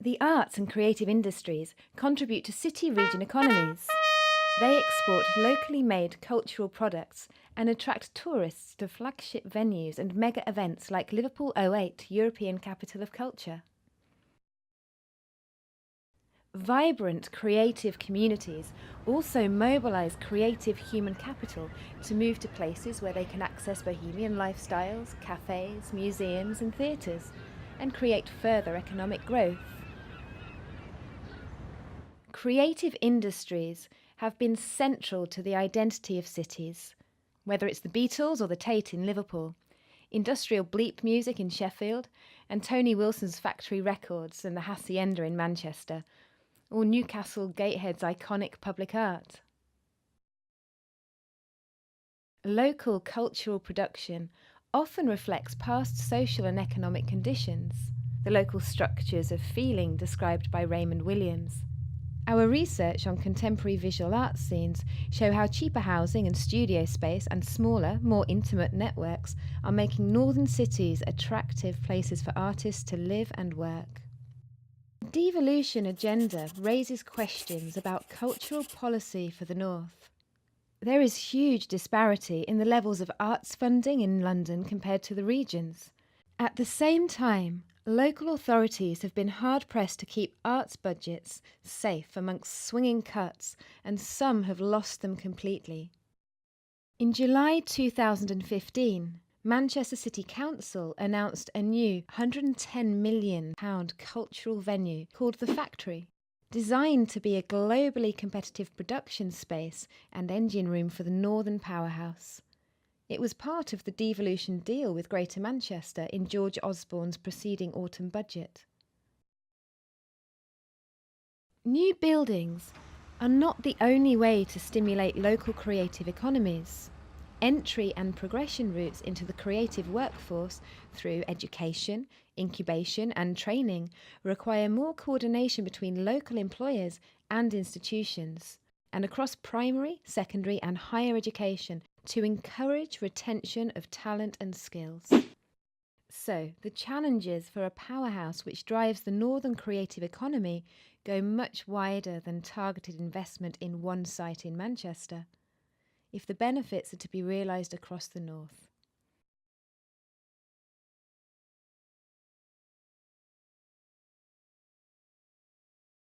The arts and creative industries contribute to city-region economies. They export locally made cultural products and attract tourists to flagship venues and mega events like Liverpool '08 European Capital of Culture. Vibrant creative communities also mobilise creative human capital to move to places where they can access bohemian lifestyles, cafes, museums and theatres, and create further economic growth. Creative industries have been central to the identity of cities, whether it's the Beatles or the Tate in Liverpool, industrial bleep music in Sheffield, and Tony Wilson's Factory Records and the Hacienda in Manchester, or Newcastle Gatehead's iconic public art. Local cultural production often reflects past social and economic conditions, the local structures of feeling described by Raymond Williams. Our research on contemporary visual arts scenes show how cheaper housing and studio space and smaller, more intimate networks are making northern cities attractive places for artists to live and work. The devolution agenda raises questions about cultural policy for the North. There is huge disparity in the levels of arts funding in London compared to the regions. At the same time, local authorities have been hard-pressed to keep arts budgets safe amongst swinging cuts, and some have lost them completely. In July 2015, Manchester City Council announced a new £110 million cultural venue called The Factory, designed to be a globally competitive production space and engine room for the Northern Powerhouse. It was part of the devolution deal with Greater Manchester in George Osborne's preceding autumn budget. New buildings are not the only way to stimulate local creative economies. Entry and progression routes into the creative workforce through education, incubation and training require more coordination between local employers and institutions, and across primary, secondary and higher education to encourage retention of talent and skills. So, the challenges for a powerhouse which drives the northern creative economy go much wider than targeted investment in one site in Manchester, if the benefits are to be realised across the north.